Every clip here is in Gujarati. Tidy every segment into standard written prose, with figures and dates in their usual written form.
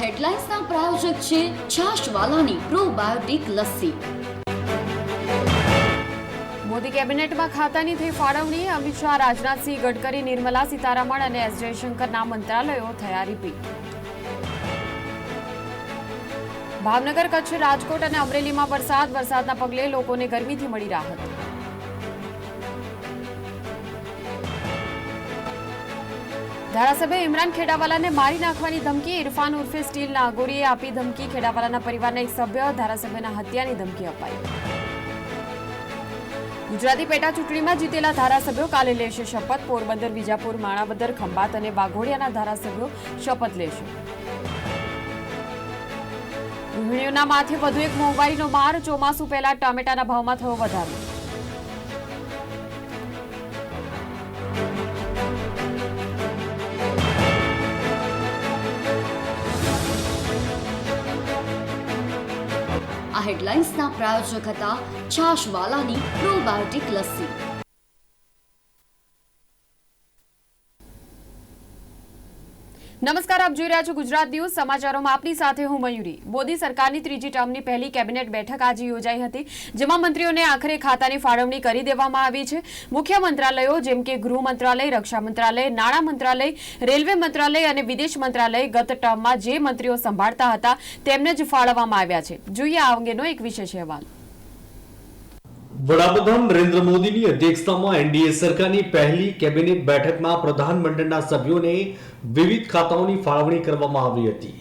હેડલાઇન્સના પ્રાયોજક છે છાશવાલાની પ્રોબાયોટિક લસ્સી। મોદી કેબિનેટમાં ખાતાની થઈ ફાળવણી। અમિત શાહ, રાજનાથસિંહ, ગડકરી, નિર્મલા સીતારમણ અને એસ જયશંકરના મંત્રાલયો થયા રિપીટ। ભાવનગર, કચ્છ, રાજકોટ અને અમરેલીમાં વરસાદના પગલે લોકોને ગરમીથી મળી રાહત। ધારાસભ્ય ઇમરાન ખેડાવાલાને મારી નાખવાની ધમકી। ઇરફાન ઉર્ફે સ્ટીલ નાગોરીએ આપી ધમકી। ખેડાવાલાના પરિવારના એક સભ્ય ધારાસભ્યના હત્યાની ધમકી અપાઈ। ગુજરાતી પેટા ચૂંટણીમાં જીતેલા ધારાસભ્યો કાલે લેશે શપથ। પોરબંદર, વિજાપુર, માણાવદર, ખંભાત અને વાઘોડિયાના ધારાસભ્યો શપથ લેશે। ગૃહિણીઓના માથે વધુ એક મોંઘવારીનો માર। ચોમાસુ પહેલા ટામેટાના ભાવમાં થયો વધારો। આ હેડલાઇન્સના પ્રાયોજક હતા છાશવાલાની પ્રોબાયોટિક લસ્સી। નમસ્કાર, આપ જોઈ રહ્યા છો ગુજરાત ન્યૂઝ। સમાચારોમાં આપની સાથે હું મયુરી। મોદી સરકારની ત્રીજી ટર્મની પહેલી કેબિનેટ બેઠક આજે યોજાઈ હતી, જેમાં મંત્રીઓને આખરે ખાતાની ફાળવણી કરી દેવામાં આવી છે। મુખ્ય મંત્રાલયો જેમ કે ગૃહ મંત્રાલય, રક્ષા મંત્રાલય, નાણાં મંત્રાલય, રેલવે મંત્રાલય અને વિદેશ મંત્રાલય ગત ટર્મમાં જે મંત્રીઓ સંભાળતા હતા તેમને જ ફાળવવામાં આવ્યા છે। જોઈએ આ અંગેનો એક વિશેષ અહેવાલ। વડાપ્રધાન નરેન્દ્ર મોદીની અધ્યક્ષતામાં એનડીએ સરકારની પહેલી કેબિનેટ બેઠકમાં પ્રધાનમંડળના સભ્યોને વિવિધ ખાતાઓની ફાળવણી કરવામાં આવી હતી,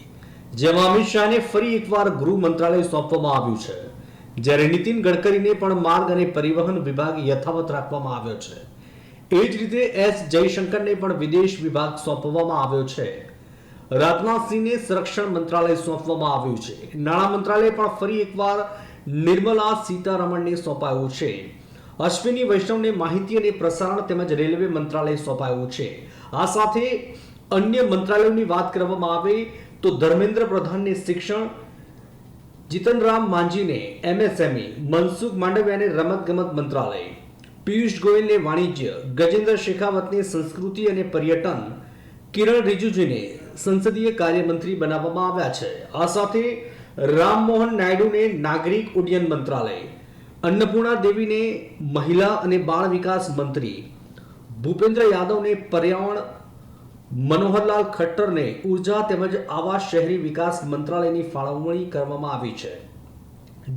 જેમાં અમિત શાહને ફરી એકવાર ગૃહ મંત્રાલય સોંપવામાં આવ્યું છે, જ્યારે નીતિન ગડકરીને પણ માર્ગ અને પરિવહન વિભાગ યથાવત રાખવામાં આવ્યો છે। એ જ રીતે એસ જયશંકરને પણ વિદેશ વિભાગ સોંપવામાં આવ્યો છે। રાજનાથસિંહને સંરક્ષણ મંત્રાલય સોંપવામાં આવ્યું છે। નાણાં મંત્રાલય પણ ફરી એકવાર નિર્મલા સીતારમણને સોંપાયું છે। અશ્વિની વૈષ્ણવને માહિતી અને પ્રસારણ તેમજ રેલવે મંત્રાલય સોંપાયું છે। આ સાથે અન્ય મંત્રાલયોની વાત કરવામાં આવે તો ધર્મેન્દ્ર પ્રધાનને શિક્ષણ, જીતનરામ માંઝીને એમએસએમઈ, મનસુખ માંડવિયાને રમતગમત મંત્રાલય, પિયુષ ગોયલને વાણિજ્ય, ગજેન્દ્ર શેખાવતને સંસ્કૃતિ અને પર્યટન, કિરણ રિજિજુને સંસદીય કાર્યમંત્રી બનાવવામાં આવ્યા છે। આ સાથે રામમોહન નાયડુને નાગરિક ઉડ્ડયન મંત્રાલય, અન્નપૂર્ણા દેવીને મહિલા અને બાળ વિકાસ મંત્રી, ભૂપેન્દ્ર યાદવને પર્યાવરણ, મનોહરલાલ ખટ્ટરને ઉર્જા તેમજ આવાસ શહેરી વિકાસ મંત્રાલયની ફાળવણી કરવામાં આવી છે,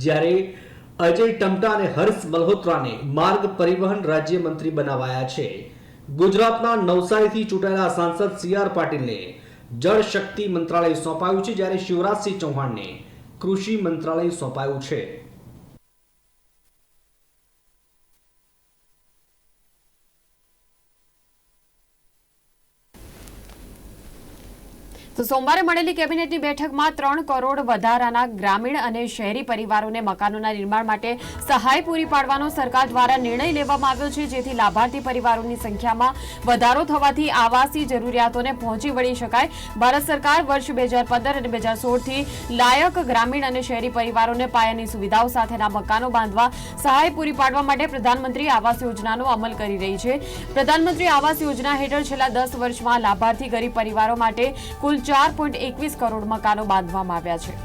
જ્યારે અજય ટમટા અને હર્ષ મલ્હોત્રાને માર્ગ પરિવહન રાજ્યમંત્રી બનાવાયા છે। ગુજરાતના નવસારીથી ચૂંટાયેલા સાંસદ સી.આર. પાટીલને જળ શક્તિ મંત્રાલય સોંપાયું છે, જ્યારે શિવરાજસિંહ ચૌહાણને કૃષિ મંત્રાલય સોંપાયું છે। તો સોમવારે મળેલી કેબિનેટની બેઠકમાં 3 કરોડ વધારાના ગ્રામીણ અને શહેરી પરિવારોને મકાનોના નિર્માણ માટે સહાય પૂરી પાડવાનો સરકાર દ્વારા નિર્ણય લેવામાં આવ્યો છે, જેથી લાભાર્થી પરિવારોની સંખ્યામાં વધારો થવાથી આવાસી જરૂરિયાતોને પહોંચી વળી શકાય। ભારત સરકાર વર્ષ 2015 અને 2016થી લાયક ગ્રામીણ અને શહેરી પરિવારોને પાયાની સુવિધાઓ સાથેના મકાનો બાંધવા સહાય પૂરી પાડવા માટે પ્રધાનમંત્રી આવાસ યોજનાનો અમલ કરી રહી છે। પ્રધાનમંત્રી આવાસ યોજના હેઠળ છેલ્લા 10 વર્ષમાં લાભાર્થી ગરીબ પરિવારો માટે કુલ 4.21 કરોડ મકાનો બાંધવામાં આવ્યા છે।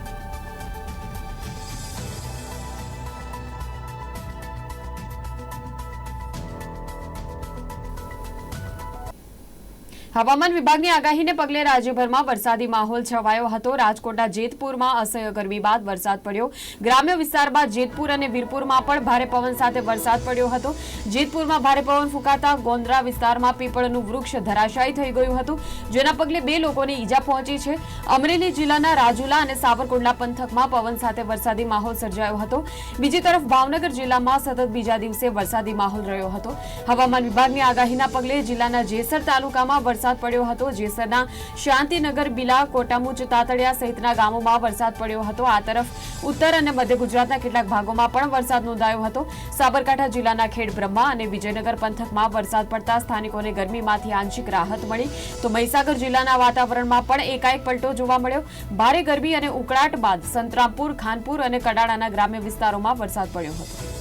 હવામાન વિભાગની આગાહીને પગલે રાજ્યભરમાં વરસાદી માહોલ છવાયો હતો। રાજકોટના જેતપુરમાં અસહ્ય ગરમી બાદ વરસાદ પડ્યો। ગ્રામ્ય વિસ્તારમાં જેતપુર અને વીરપુરમાં પણ ભારે પવન સાથે વરસાદ પડ્યો હતો। જેતપુરમાં ભારે પવન ફૂંકાતા ગોંદરા વિસ્તારમાં પીપળનું વૃક્ષ ધરાશાયી થઈ ગયું હતું, જેના પગલે 2 લોકોને ઈજા પહોંચી છે। અમરેલી જિલ્લાના રાજુલા અને સાવરકુંડલા પંથકમાં પવન સાથે વરસાદી માહોલ સર્જાયો હતો। બીજી તરફ ભાવનગર જિલ્લામાં સતત બીજા દિવસે વરસાદી માહોલ રહ્યો હતો। હવામાન વિભાગની આગાહીના પગલે જિલ્લાના જેસર તાલુકામાં વરસાદ પડ્યો હતો। જેસરના શાંતિનગર, બિલા, કોટામુચ, તાતડિયા સહિતના ગામોમાં વરસાદ પડ્યો હતો। આ તરફ ઉત્તર અને મધ્ય ગુજરાતના કેટલાક ભાગોમાં પણ વરસાદ નોંધાયો હતો। સાબરકાંઠા જિલ્લાના ખેડબ્રહ્મા અને વિજયનગર પંથકમાં વરસાદ પડતા સ્થાનિકોને ગરમીમાંથી આંશિક રાહત મળી, તો મહીસાગર જિલ્લાના વાતાવરણમાં પણ એકાએક પલટો જોવા મળ્યો। ભારે ગરમી અને ઉકળાટ બાદ સંતરામપુર, ખાનપુર અને કડાણાના ગ્રામ્ય વિસ્તારોમાં વરસાદ પડ્યો હતો।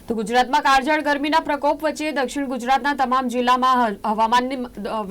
તો ગુજરાતમાં કાળઝાળ ગરમીના પ્રકોપ વચ્ચે દક્ષિણ ગુજરાતના તમામ જિલ્લામાં હવામાન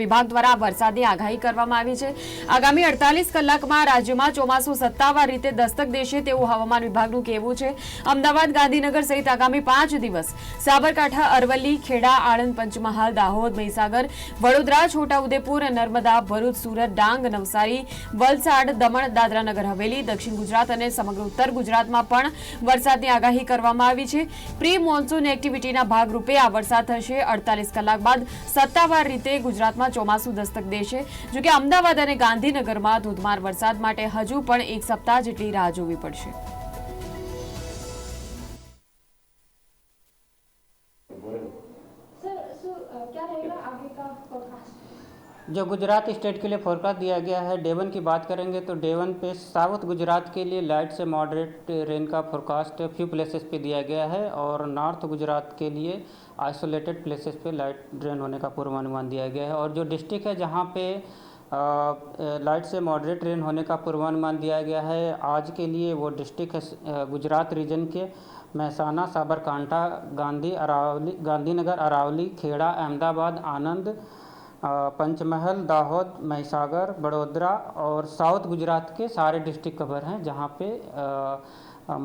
વિભાગ દ્વારા વરસાદની આગાહી કરવામાં આવી છે. આગામી 48 કલાકમાં રાજ્યમાં ચોમાસું સત્તાવાર રીતે દસ્તક દેશે તેવું હવામાન વિભાગનું કહેવું છે. અમદાવાદ, ગાંધીનગર સહિત આગામી 5 દિવસ સાબરકાંઠા, અરવલ્લી, ખેડા, આણંદ, પંચમહાલ, દાહોદ, મહીસાગર, વડોદરા, છોટાઉદેપુર, નર્મદા, ભરૂચ, સુરત, ડાંગ, નવસારી, વલસાડ, દમણ, દાદરા નગર હવેલી, દક્ષિણ ગુજરાત અને સમગ્ર ઉત્તર ગુજરાતમાં પણ વરસાદની આગાહી કરવામાં આવી છે. પ્રી મોન્સૂન એક્ટિવિટીના ભાગરૂપે આ વરસાદ થશે. 48 કલાક બાદ સત્તાવાર રીતે ગુજરાતમાં ચોમાસું દસ્તક દેશે. જોકે અમદાવાદ અને ગાંધીનગરમાં ધોધમાર વરસાદ માટે હજુ પણ એક સપ્તાહ જેટલી રાહ જોવી પડશે. जो गुजरात स्टेट के लिए फोरकास्ट दिया गया है, डे 1 की बात करेंगे तो डे 1 पे साउथ गुजरात के लिए लाइट से मॉडरेट रेन का फोरकास्ट फ्यू प्लेसेस पे दिया गया है और नॉर्थ गुजरात के लिए आइसोलेटेड प्लेसेस पे लाइट रेन होने का पूर्वानुमान दिया गया है. और जो डिस्ट्रिक्ट है जहाँ पे लाइट से मॉडरेट रेन होने का पूर्वानुमान दिया गया है आज के लिए, वो डिस्ट्रिक्ट है गुजरात रीजन के महसाना, साबरकांठा, गांधीनगर, अरावली, खेड़ा, अहमदाबाद, आनंद, पंचमहल, दाहोद, महिसागर, बड़ोदरा और साउथ गुजरात के सारे डिस्ट्रिक्ट कवर हैं जहाँ पे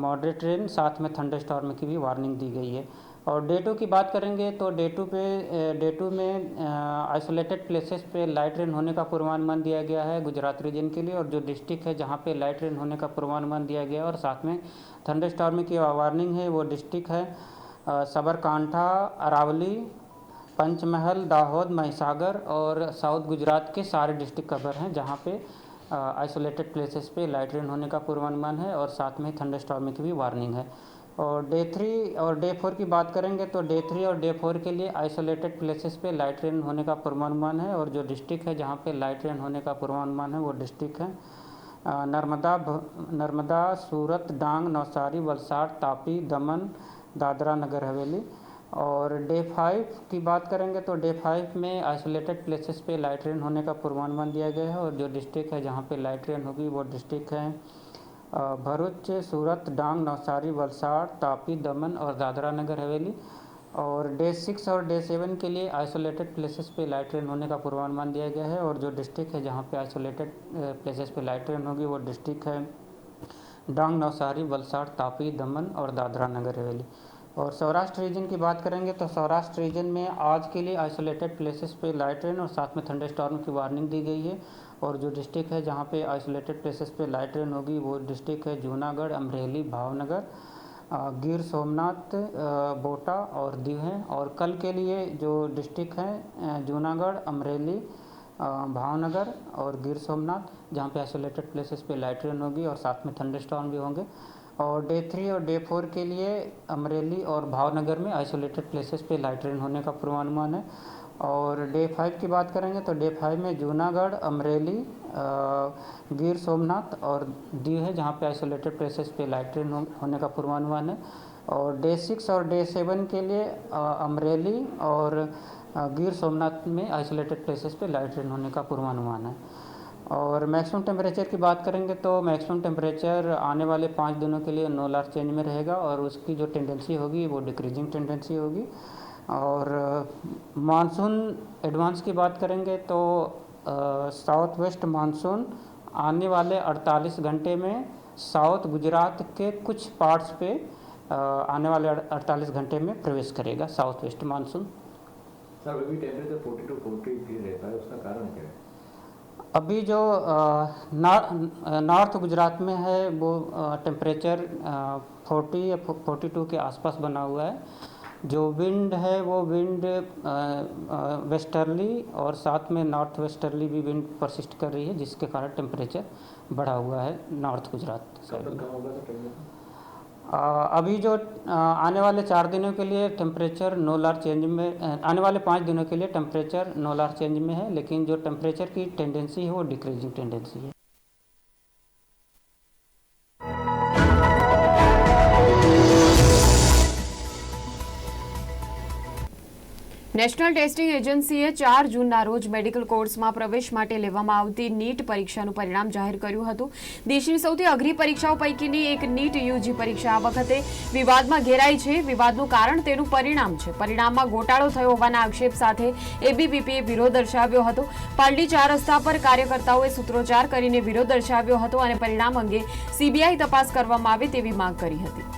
मॉडरेट रेन साथ में थंडर स्टॉर्म की भी वार्निंग दी गई है. और डे 2 की बात करेंगे तो डे 2 में आइसोलेटेड प्लेसेस पे लाइट रेन होने का पूर्वानुमान दिया गया है गुजरात रीजन के लिए. और जो डिस्ट्रिक्ट है जहाँ पे लाइट रेन होने का पूर्वानुमान दिया गया है और साथ में थंडर स्टॉर्म की वार्निंग है, वो डिस्ट्रिक्ट है साबरकांठा, अरावली, पंचमहल, दाहोद, महिसागर और साउथ गुजरात के सारे डिस्ट्रिक्ट कवर हैं जहाँ पे आइसोलेटेड प्लेसेस पे लाइट रेन होने का पूर्वानुमान है और साथ में थंडर स्टॉर्म की भी वार्निंग है. और डे 3 और डे 4 की बात करेंगे तो डे 3 और डे 4 के लिए आइसोलेटेड प्लेसेस पे लाइट रेन होने का पूर्वानुमान है. और जो डिस्ट्रिक्ट है जहाँ पे लाइट रेन होने का पूर्वानुमान है वो डिस्ट्रिक्ट है नर्मदा, सूरत, डांग, नवसारी, वलसाड़, तापी, दमन, दादरा नगर हवेली. और डे 5 की बात करेंगे तो डे 5 में आइसोलेटेड प्लेसेस पे लाइट रेन होने का पूर्वानुमान दिया गया है. और जो डिस्ट्रिक्ट है जहाँ पे लाइट रेन होगी वो डिस्ट्रिक्ट है भरूच, सूरत, डांग, नवसारी, वलसाड़, तापी, दमन और दादरा नगर हवेली. और डे 6 और डे 7 के लिए आइसोलेटेड प्लेसेस पे लाइट रेन होने का पूर्वानुमान दिया गया है. और जो डिस्ट्रिक्ट है जहाँ पे आइसोलेटेड प्लेसेस पे लाइट रेन होगी वो डिस्ट्रिक्ट है डांग, नवसारी, वलसाड़, तापी, दमन और दादरा नगर हवेली. और सौराष्ट्र रीजन की बात करेंगे तो सौराष्ट्र रीजन में आज के लिए आइसोलेटेड प्लेसेस पे लाइट रेन और साथ में थंडर स्टॉर्म की वार्निंग दी गई है. और जो डिस्ट्रिक्ट है जहाँ पे आइसोलेटेड प्लेसेस पे लाइट रेन होगी वो डिस्ट्रिक्ट है जूनागढ़, अमरेली, भावनगर, गिर सोमनाथ, बोटा और दीव हैं. और कल के लिए जो डिस्ट्रिक्ट हैं जूनागढ़, अमरेली, भावनगर और गिर सोमनाथ जहाँ पे आइसोलेटेड प्लेसेस पे लाइट रेन होगी और साथ में थंडर स्टॉर्म भी होंगे. और डे 3 और डे 4 के लिए अमरेली और भावनगर में आइसोलेटेड प्लेसेस पे लाइट रेन होने का पूर्वानुमान है. और डे 5 की बात करेंगे तो डे 5 में जूनागढ़, अमरेली, गिर सोमनाथ और दीव है जहाँ पे आइसोलेटेड प्लेसेस पे लाइट रेन होने का पूर्वानुमान है. और डे 6 और डे 7 के लिए अमरेली और गिर सोमनाथ में आइसोलेटेड प्लेसेस पे लाइट रेन होने का पूर्वानुमान है. और मैक्सिमम टेम्परेचर की बात करेंगे तो मैक्सिमम टेम्परेचर आने वाले 5 दिनों के लिए नो लार्ज चेंज में रहेगा और उसकी जो टेंडेंसी होगी वो डिक्रीजिंग टेंडेंसी होगी. और मानसून एडवांस की बात करेंगे तो साउथ वेस्ट मानसून आने वाले 48 घंटे में साउथ गुजरात के कुछ पार्ट्स पे आने वाले 48 घंटे में प्रवेश करेगा साउथ वेस्ट मानसून. सर अभी टेम्परेचर 40 to 43 रहता है, उसका कारण क्या है? अभी जो नॉर्थ गुजरात में है वो टेम्परेचर 40 या 42 के आसपास बना हुआ है. जो विंड है वो विंड वेस्टर्ली और साथ में नॉर्थ वेस्टर्ली भी विंड परसिस्ट कर रही है जिसके कारण टेम्परेचर बढ़ा हुआ है नॉर्थ गुजरात साइड में. अभी जो आने वाले 4 दिनों के लिए टेम्परेचर नो लार्ज चेंज में, आने वाले 5 दिनों के लिए टेम्परेचर नो लार्ज चेंज में है, लेकिन जो टेम्परेचर की टेंडेंसी है वो डिक्रीजिंग टेंडेंसी है. નેશનલ ટેસ્ટિંગ એજન્સીએ 4 જૂનના રોજ મેડિકલ કોર્સમાં પ્રવેશ માટે લેવામાં આવતી નીટ પરીક્ષાનું પરિણામ જાહેર કર્યું હતું. દેશની સૌથી અઘરી પરીક્ષાઓ પૈકીની એક નીટ યુજી પરીક્ષા આ વખતે વિવાદમાં ઘેરાઈ છે. વિવાદનું કારણ તેનું પરિણામ છે. પરિણામમાં ગોટાળો થયો હોવાના આક્ષેપ સાથે એબીવીપીએ વિરોધ દર્શાવ્યો હતો. પાલડી 4 રસ્તા પર કાર્યકર્તાઓએ સૂત્રોચ્ચાર કરીને વિરોધ દર્શાવ્યો હતો અને પરિણામ અંગે સીબીઆઈ તપાસ કરવામાં આવે તેવી માંગ કરી હતી.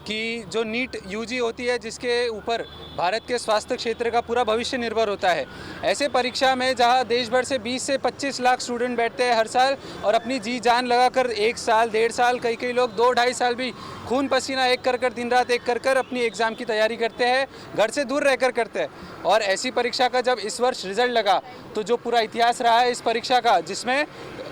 कि जो नीट यूजी होती है जिसके ऊपर भारत के स्वास्थ्य क्षेत्र का पूरा भविष्य निर्भर होता है, ऐसे परीक्षा में जहां देश भर से 20 से 25 लाख स्टूडेंट बैठते हैं हर साल और अपनी जी जान लगाकर 1 साल 1.5 साल कई लोग 2-2.5 साल भी खून पसीना एक कर दिन रात एक कर अपनी एग्ज़ाम की तैयारी करते हैं, घर से दूर रहकर करते हैं. और ऐसी परीक्षा का जब इस वर्ष रिजल्ट लगा तो जो पूरा इतिहास रहा है इस परीक्षा का, जिसमें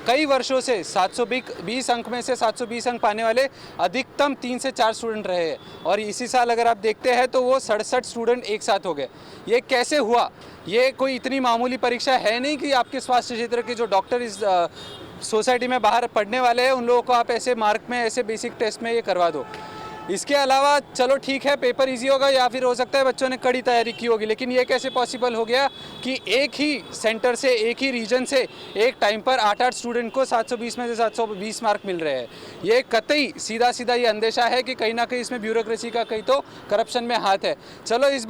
कई वर्षों से 720 अंक में से 720 अंक पाने वाले अधिकतम 3 से 4 स्टूडेंट रहे हैं और इसी साल अगर आप देखते हैं तो वो 67 स्टूडेंट एक साथ हो गए. ये कैसे हुआ? ये कोई इतनी मामूली परीक्षा है नहीं कि आपके स्वास्थ्य क्षेत्र के जो डॉक्टर इस सोसाइटी में बाहर पढ़ने वाले हैं उन लोगों को आप ऐसे मार्क में ऐसे बेसिक टेस्ट में ये करवा दो. इसके अलावा चलो ठीक है पेपर इजी होगा या फिर हो सकता है बच्चों ने कड़ी तैयारी की होगी, लेकिन ये कैसे पॉसिबल हो गया कि एक ही सेंटर से एक ही रीजन से एक टाइम पर 8-8 स्टूडेंट को 720 में से 720 मार्क मिल रहे हैं. ये कतई सीधा ये अंदेशा है कि कहीं ना कहीं इसमें ब्यूरोक्रेसी का कहीं तो करप्शन में हाथ है. चलो इस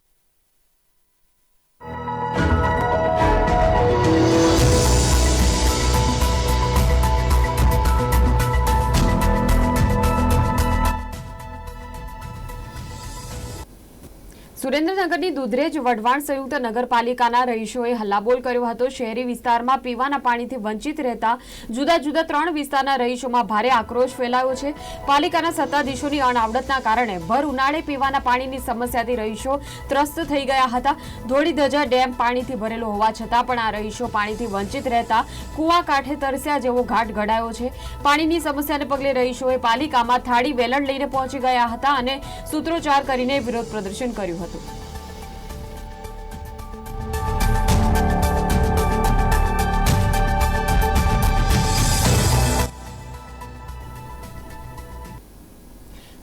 સુરેન્દ્રનગરની દુધરેજ વઢવાણ સંયુક્ત નગરપાલિકાના રહીશોએ હલ્લાબોલ કર્યો હતો. શહેરી વિસ્તારમાં પીવાના પાણીથી વંચિત રહેતા જુદા 3 વિસ્તારના રહીશોમાં ભારે આક્રોશ ફેલાયો છે. પાલિકાના સત્તાધીશોની અણાવડતના કારણે ભર ઉનાળે પીવાના પાણીની સમસ્યાથી રહીશો ત્રસ્ત થઈ ગયા હતા. ધોળીધજા ડેમ પાણીથી ભરેલો હોવા છતાં પણ આ રહીશો પાણીથી વંચિત રહેતા કુવા કાંઠે તરસ્યા જેવો ઘાટ ઘડાયો છે. પાણીની સમસ્યાને પગલે રહીશોએ પાલિકામાં થાળી વેલણ લઈને પહોંચી ગયા હતા અને સૂત્રોચ્ચાર કરીને વિરોધ પ્રદર્શન કર્યું હતું.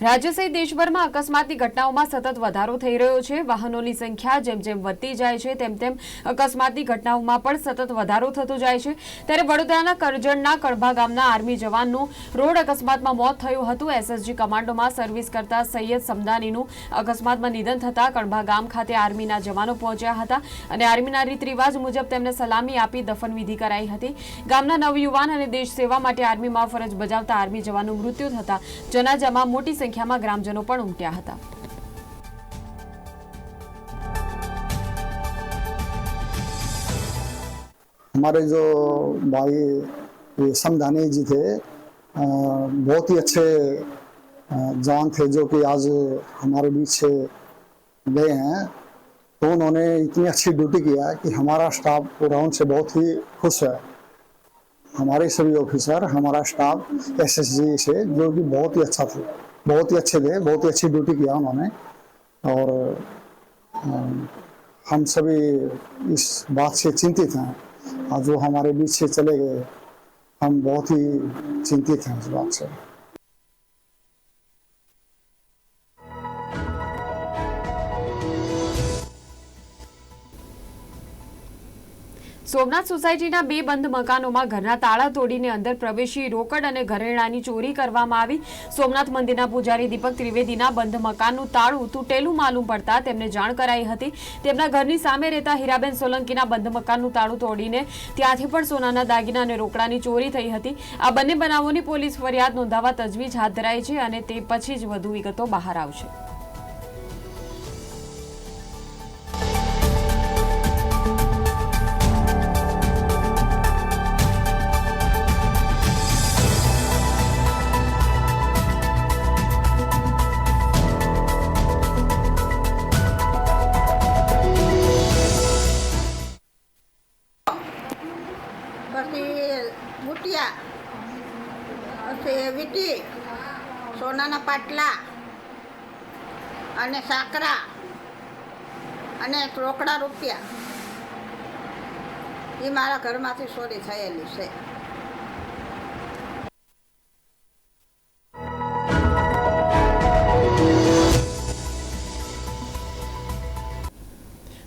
રાજ્ય સહિત દેશભરમાં અકસ્માતની ઘટનાઓમાં સતત વધારો થઈ રહ્યો છે. વાહનોની સંખ્યા જેમ વધતી જાય છે તેમ અકસ્માતની ઘટનાઓમાં પણ સતત વધારો થતો જાય છે. ત્યારે વડોદરાના કરજણના કણભા ગામના આર્મી જવાનનું રોડ અકસ્માતમાં મોત થયું હતું. એસએસજી કમાન્ડોમાં સર્વિસ કરતા સૈયદ સમદાનીનું અકસ્માતમાં નિધન થતા કણભા ગામ ખાતે આર્મીના જવાનો પહોંચ્યા હતા અને આર્મીના રીત રિવાજ મુજબ તેમને સલામી આપી દફનવિધિ કરાઈ હતી. ગામના નવયુવાન અને દેશ સેવા માટે આર્મીમાં ફરજ બજાવતા આર્મી જવાનનું મૃત્યુ થતા જનાજામાં મોટી સંખ્યામાં ગ્રામજનો પણ ઉમટ્યા હતા. हमारे जो भाई समदानी जी थे बहुत ही अच्छे जवान थे जो कि आज हमारे बीच से गए हैं. तो उन्होंने इतनी अच्छी ड्यूटी किया कि हमारा स्टाफ पूरा उनसे बहुत ही खुश है. हमारे सभी ऑफिसर हमारा स्टाफ एसएसजी से जो कि बहुत ही अच्छा थे, बहुत ही अच्छे थे, बहुत ही अच्छी ड्यूटी किया उन्होंने. और हम सभी इस बात से चिंतित हैं और जो हमारे बीच से चले गए हम बहुत ही चिंतित हैं इस बात से. સોમનાથ સોસાયટીના 2 બંધ મકાનોમાં ઘરના તાળા તોડીને અંદર પ્રવેશી રોકડ અને ઘરેણાની ચોરી કરવામાં આવી. સોમનાથ મંદિરના પૂજારી દીપક ત્રિવેદીના બંધ મકાનનું તાળું તૂટેલું માલુમ પડતા તેમને જાણ કરાઈ હતી. તેમના ઘરની સામે રહેતા હીરાબેન સોલંકીના બંધ મકાનનું તાળું તોડીને ત્યાંથી પણ સોનાના દાગીના અને રોકડાની ચોરી થઈ હતી. આ બંને બનાવોની પોલીસ ફરિયાદ નોંધાવવા તજવીજ હાથ ધરાઈ છે અને તે પછી જ વધુ વિગતો બહાર આવશે. પછી મુટિયા પછી વીટી સોનાના પાટલા અને સાકરા અને રોકડા રૂપિયા એ મારા ઘરમાંથી ચોરી થયેલી છે.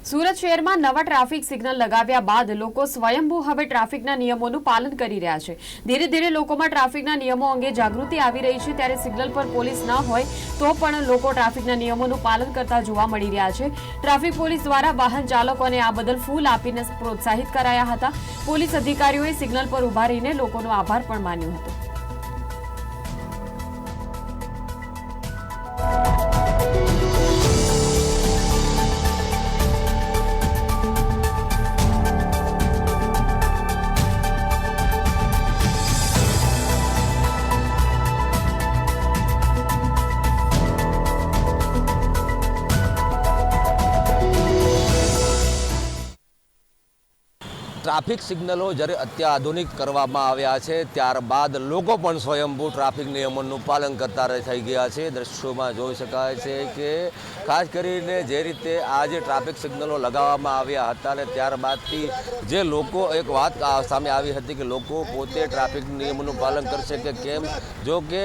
સુરત શહેરમાં નવા ટ્રાફિક સિગ્નલ લગાવ્યા બાદ લોકો સ્વયંભૂ હવે ટ્રાફિકના નિયમોનું પાલન કરી રહ્યા છે. ધીરે ધીરે લોકોમાં ટ્રાફિકના નિયમો અંગે જાગૃતિ આવી રહી છે. ત્યારે સિગ્નલ પર પોલીસ ન હોય તો પણ લોકો ટ્રાફિકના નિયમોનું પાલન કરતા જોવા મળી રહ્યા છે. ટ્રાફિક પોલીસ દ્વારા વાહન ચાલકોને આ બદલ ફૂલ આપીને પ્રોત્સાહિત કરાયા હતા. પોલીસ અધિકારીઓએ સિગ્નલ પર ઉભા રહીને લોકોનો આભાર પણ માન્યો હતો. ટ્રાફિક સિગ્નલો જ્યારે અત્યાધુનિક કરવામાં આવ્યા છે ત્યારબાદ લોકો પણ સ્વયંભૂ ટ્રાફિક નિયમોનું પાલન કરતા થઈ ગયા છે. દ્રશ્યોમાં જોઈ શકાય છે કે ખાસ કરીને જે રીતે આ જે ટ્રાફિક સિગ્નલો લગાવવામાં આવ્યા હતા અને ત્યારબાદથી જે લોકો એક વાત સામે આવી હતી કે લોકો પોતે ટ્રાફિક નિયમોનું પાલન કરશે કે કેમ, જો કે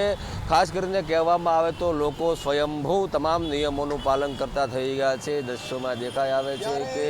ખાસ કરીને કહેવામાં આવે તો લોકો સ્વયંભૂ તમામ નિયમોનું પાલન કરતા થઈ ગયા છે. દ્રશ્યોમાં દેખાઈ આવે છે કે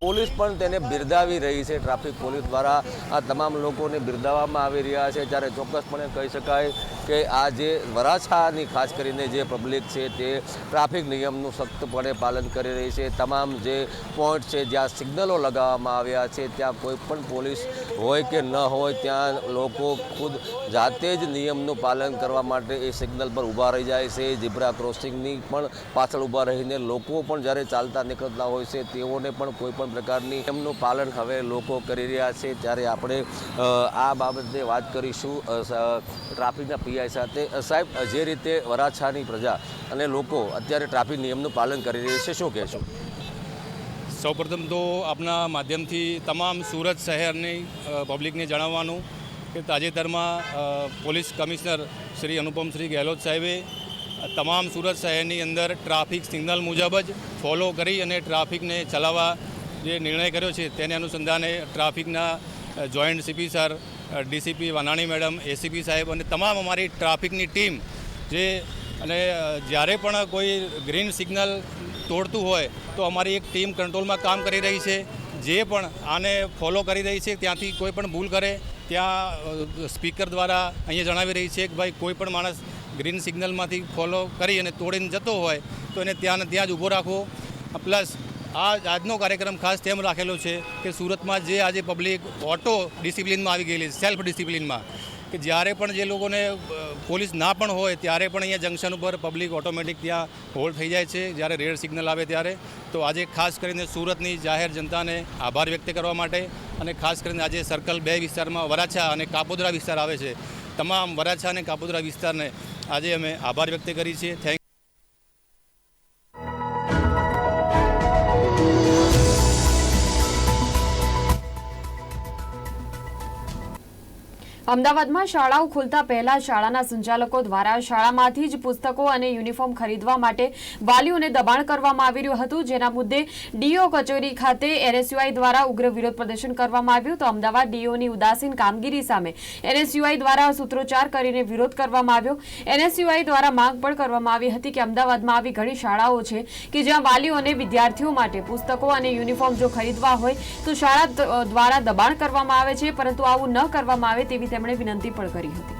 પોલીસ પણ તેને બિરદાવી રહી છે. ટ્રાફિક પોલીસ દ્વારા આ તમામ લોકોને બિરદાવવામાં આવી રહ્યા છે. જ્યારે ચોક્કસપણે કહી શકાય કે આ જે વરાછાની ખાસ કરીને જે પબ્લિક છે તે ટ્રાફિક નિયમનું સખ્તપણે પાલન કરી રહી છે. તમામ જે પોઈન્ટ છે જ્યાં સિગ્નલો લગાવવામાં આવ્યા છે ત્યાં કોઈ પણ પોલીસ હોય કે ન હોય ત્યાં લોકો ખુદ જાતે જ નિયમનું પાલન કરવા માટે એ સિગ્નલ પર ઊભા રહી જાય છે. ઝીબ્રા ક્રોસિંગની પણ પાછળ ઊભા રહીને લોકો પણ જ્યારે ચાલતા નીકળતા હોય છે તેઓને પણ કોઈ પણ પ્રકારની નિયમનું પાલન હવે લોકો કરી રહ્યા છે. ત્યારે આપણે આ બાબતે વાત કરીશું ટ્રાફિકના પીઆઈ સાથે. સાહેબ, જે રીતે વરાછાની પ્રજા અને લોકો અત્યારે ટ્રાફિક નિયમનું પાલન કરી રહ્યા છે, શું કહેશો? સૌપ્રથમ તો આપના માધ્યમથી તમામ સુરત શહેરની પબ્લિકને જણાવવાનું કે તાજેતરમાં પોલીસ કમિશનર શ્રી અનુપમશ્રી ગેહલોત સાહેબે તમામ સુરત શહેરની અંદર ટ્રાફિક સિગ્નલ મુજબ જ ફોલો કરી અને ટ્રાફિકને ચલાવવા જે નિર્ણય કર્યો છે તેને અનુસંધાને ટ્રાફિકના joint CP sir, DCP Vanani madam, ACP સાહેબ અને તમામ અમારી ટ્રાફિકની ટીમ જે અને જ્યારે પણ કોઈ ગ્રીન સિગ્નલ તોડતું હોય તો અમારી એક ટીમ કંટ્રોલમાં કામ કરી રહી છે. જે પણ આને ફોલો કરી રહી છે ત્યાંથી કોઈ પણ ભૂલ કરે ત્યાં સ્પીકર દ્વારા અહીંયા જણાવી રહી છે કે ભાઈ કોઈ પણ માણસ ગ્રીન સિગ્નલમાંથી ફોલો કરી અને તોડીને જતો હોય તો એને ત્યાં જ ઊભો રાખવો. પ્લસ આજનો કાર્યક્રમ ખાસ તેમ રાખેલો છે કે સુરતમાં જે આજે પબ્લિક ઓટો ડિસિપ્લિનમાં આવી ગયેલી છે, સેલ્ફ ડિસિપ્લિનમાં, કે જ્યારે પણ જે લોકોને પોલીસ ના પણ હોય ત્યારે પણ અહીંયા જંકશન ઉપર પબ્લિક ઓટોમેટિક ત્યાં હોલ્ડ થઈ જાય છે જ્યારે રેડ સિગ્નલ આવે ત્યારે. તો આજે ખાસ કરીને સુરતની જાહેર જનતાને આભાર વ્યક્ત કરવા માટે અને ખાસ કરીને આજે સર્કલ 2 વિસ્તારમાં વરાછા અને કાપોદ્રા વિસ્તાર આવે છે, તમામ વરાછા અને કાપોદ્રા વિસ્તારને આજે અમે આભાર વ્યક્ત કરી છે. થેન્ક અમદાવાદમાં શાળાઓ ખુલતા પહેલા શાળાના સંચાલકો દ્વારા શાળામાંથી જ પુસ્તકો અને યુનિફોર્મ ખરીદવા માટે વાલીઓને દબાણ કરવામાં આવી રહ્યું હતું. જેના મુદ્દે ડીઓ કચેરી ખાતે એનએસયુઆઈ દ્વારા ઉગ્ર વિરોધ પ્રદર્શન કરવામાં આવ્યું. તો અમદાવાદ ડીઓની ઉદાસીન કામગીરી સામે એનએસયુઆઈ દ્વારા સૂત્રોચ્ચાર કરીને વિરોધ કરવામાં આવ્યો. એનએસયુઆઈ દ્વારા માંગ પણ કરવામાં આવી હતી કે અમદાવાદમાં આવી ઘણી શાળાઓ છે કે જ્યાં વાલીઓને વિદ્યાર્થીઓ માટે પુસ્તકો અને યુનિફોર્મ જો ખરીદવા હોય તો શાળા દ્વારા દબાણ કરવામાં આવે છે, પરંતુ આવું ન કરવામાં આવે તેવી તેમણે વિનંતી પણ કરી હતી.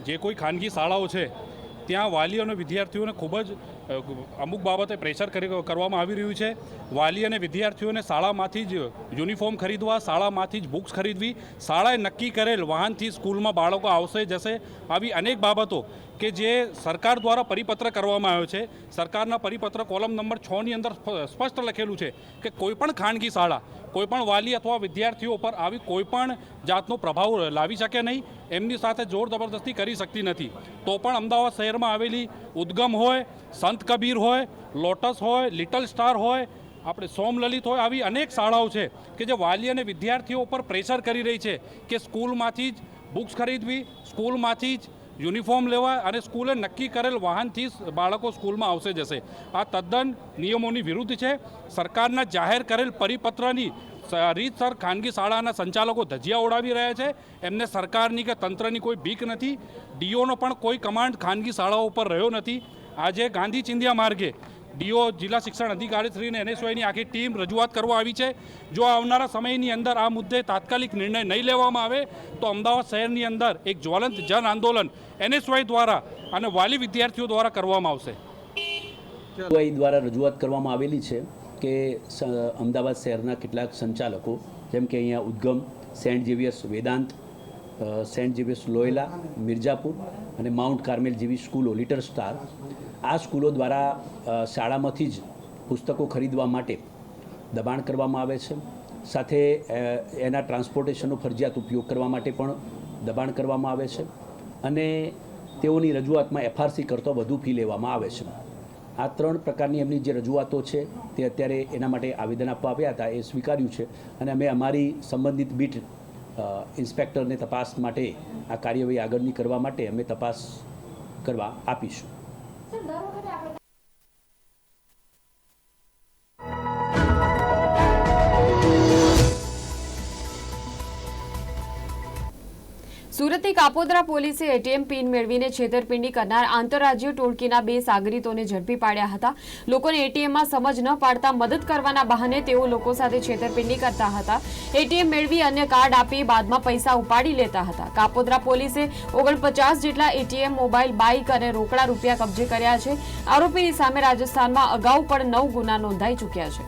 જે કોઈ ખાનગી શાળાઓ છે ત્યાં વાલીઓ અને વિદ્યાર્થીઓને ખૂબ જ અમુક બાબતે પ્રેશર કરવામાં આવી રહ્યું છે. વાલી અને વિદ્યાર્થીઓને શાળામાંથી જ યુનિફોર્મ ખરીદવા, શાળામાંથી જ બુક્સ ખરીદવી, શાળાએ નક્કી કરેલ વાહનથી સ્કૂલમાં બાળકો આવશે જશે, આવી અનેક બાબતો કે જે સરકાર દ્વારા પરિપત્ર કરવામાં આવ્યો છે. સરકારના પરિપત્ર કોલમ નંબર 6ની અંદર સ્પષ્ટ લખેલું છે કે કોઈપણ ખાનગી શાળા કોઈપણ વાલી અથવા વિદ્યાર્થીઓ પર આવી કોઈપણ જાતનો પ્રભાવ લાવી શકે નહીં, એમની સાથે જોર જબરદસ્તી કરી શકતી નથી. તો પણ અમદાવાદ શહેરમાં આવેલી ઉદ્ગમ હોય, સંત કબીર હોય, લોટસ હોય, લિટલ સ્ટાર હોય, આપણે સોમલલિત હોય, આવી અનેક શાળાઓ છે કે જે વાલી અને વિદ્યાર્થીઓ પર પ્રેશર કરી રહી છે કે સ્કૂલમાંથી જ બુક્સ ખરીદવી, સ્કૂલમાંથી જ યુનિફોર્મ લેવા અને સ્કૂલે નક્કી કરેલ વાહનથી બાળકો સ્કૂલમાં આવશે જશે. આ તદ્દન નિયમોની વિરુદ્ધ છે. સરકારના જાહેર કરેલ પરિપત્રની રીતસર ખાનગી શાળાના સંચાલકો ધજિયા ઉડાવી રહ્યા છે. એમને સરકારની કે તંત્રની કોઈ બીક નથી. ડીઓનો પણ કોઈ કમાન્ડ ખાનગી શાળાઓ પર રહ્યો નથી. આજે ગાંધી ચિંધ્યા માર્ગે ડીઓ જિલ્લા શિક્ષણ અધિકારી શ્રીને NSYની આખી ટીમ રજૂઆત કરવા આવી છે. જો આવનારા સમયની અંદર આ મુદ્દે તાત્કાલિક નિર્ણય નહીં લેવામાં આવે તો અમદાવાદ શહેરની અંદર એક જ્વલંત જન આંદોલન NSY દ્વારા અને વાલી વિદ્યાર્થીઓ દ્વારા કરવામાં આવશે. દ્વારા રજૂઆત કરવામાં આવેલી છે કે અમદાવાદ શહેરના કેટલાક સંચાલકો જેમ કે અહીંયા Udgam, Saint Xavier's Vedant, Saint Xavier's Loyola, Mirzapur અને માઉન્ટ કાર્મેલ જેવી સ્કૂલો, લિટલ સ્ટાર, આ સ્કૂલો દ્વારા શાળામાંથી જ પુસ્તકો ખરીદવા માટે દબાણ કરવામાં આવે છે. સાથે એના ટ્રાન્સપોર્ટેશનનો ફરજિયાત ઉપયોગ કરવા માટે પણ દબાણ કરવામાં આવે છે અને તેઓની રજૂઆતમાં FRC કરતો વધુ ફી લેવામાં આવે છે. આ 3 પ્રકારની એમની જે રજૂઆતો છે તે અત્યારે એના માટે આવેદન આપવા આવ્યા હતા, એ સ્વીકાર્યું છે અને અમે અમારી સંબંધિત બીટ ઇન્સ્પેક્ટરને તપાસ માટે આ કાર્યવાહી આગળની કરવા માટે અમે તપાસ કરવા આપીશું. સુરતની કાપોદ્રા પોલીસે ATM પિન મેળવીને છેતરપિંડી કરનાર આંતરરાજ્ય ટોળકીના 2 સાગરીતોને ઝડપી પાડ્યા હતા. લોકોને ATMમાં સમજ ન પાડતા મદદ કરવાના બહાને તેઓ લોકો સાથે છેતરપિંડી કરતા હતા. ATM મેળવી અન્ય કાર્ડ આપી બાદમાં પૈસા ઉપાડી લેતા હતા. કાપોદ્રા પોલીસે 49 જેટલા ATM, મોબાઈલ, બાઇક અને રોકડા રૂપિયા કબજે કર્યા છે. આરોપીની સામે રાજસ્થાનમાં અગાઉ પણ 9 ગુના નોંધાઈ ચૂક્યા છે.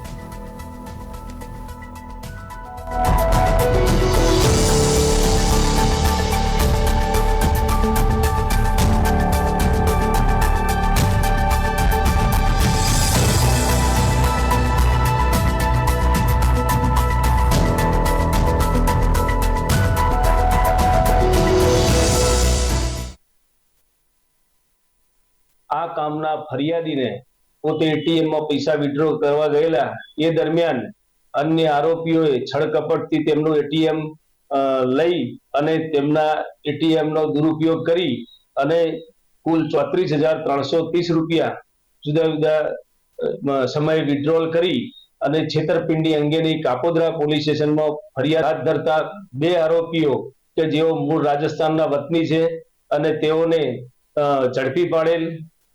આ કામના ફરિયાદીને પોતે ATMમાં પૈસા વિડ્રો કરવા ગયેલા એ દરમિયાન અન્ય આરોપીઓએ છળકપટથી તેમનું ATM લઈ અને તેમના ATMનો દુરુપયોગ કરી અને કુલ 34,330 રૂપિયા જુદા જુદા સમયે વિડ્રોલ કરી અને છેતરપિંડી અંગેની કાપોદ્રા પોલીસ સ્ટેશનમાં ફરિયાદ હાથ ધરતા 2 આરોપીઓ કે જેઓ મૂળ રાજસ્થાનના વતની છે અને તેઓને ઝડપી પાડેલ.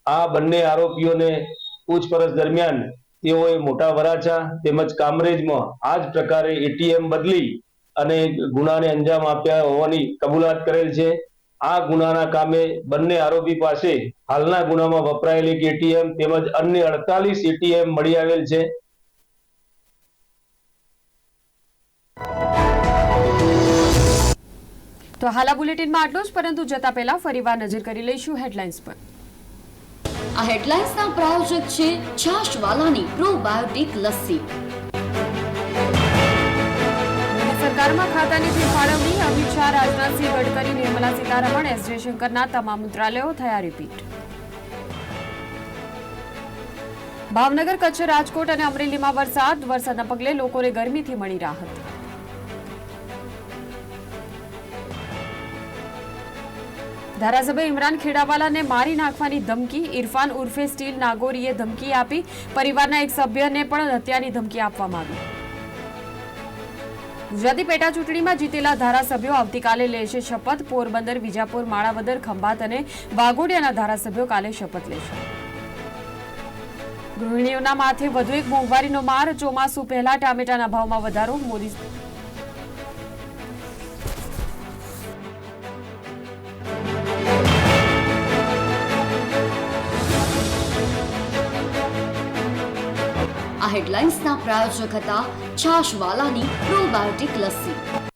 આ બંને આરોપીઓને પૂછપરછ દરમિયાન તેઓએ મોટા વરાછા તેમજ કામરેજમાં આ જ પ્રકારે ATM બદલી અને ગુનાને અંજામ આપ્યા હોવાની કબૂલાત કરેલ છે. આ ગુનાના કામે બંને આરોપી પાસે હાલના ગુનામાં વપરાયેલ એક ATM તેમજ અન્ય 48 ATM મળી આવેલ છે. તો હાલ આ બુલેટિનમાં આટલું જ, પરંતુ જતા પહેલા ફરીવાર નજર કરી લઈશું હેડલાઇન્સ પર. આ હેડલાઇન્સના પ્રાયોજક છે છાશવાલાની પ્રોબાયોટિક લસ્સી. સરકારમાં ખાતાની ફાળવણી, અમિત શાહ, રાજનાથસિંહ, ગડકરી, નિર્મલા સીતારમણ, S જયશંકરના તમામ મંત્રાલયો થયા રિપીટ. ભાવનગર, કચ્છ, રાજકોટ અને અમરેલીમાં વરસાદના પગલે લોકોને ગરમીથી મળી રાહત. ધારાસભ્ય ઇમરાન ખેડાવાલાને મારી નાખવાની ધમકી, ઇરફાન ઉર્ફે સ્ટીલ નાગોરીએ ધમકી આપી. પરિવારના એક સભ્યને પણ હત્યાની ધમકી આપવામાં આવી. ગુજરાતી પેટા ચૂંટણીમાં જીતેલા ધારાસભ્યો આવતીકાલે લેશે શપથ. પોરબંદર, વિજાપુર, માણાવદર, ખંભાત અને વાઘોડિયાના ધારાસભ્યો કાલે શપથ લેશે. ગૃહિણીઓના માથે વધુ એક મોંઘવારીનો માર. ચોમાસુ પહેલા ટામેટાના ભાવમાં વધારો. મોદી એરલાઇન્સના પ્રાયોજક હતા છાશવાલાની પ્રોબાયોટિક લસ્સી।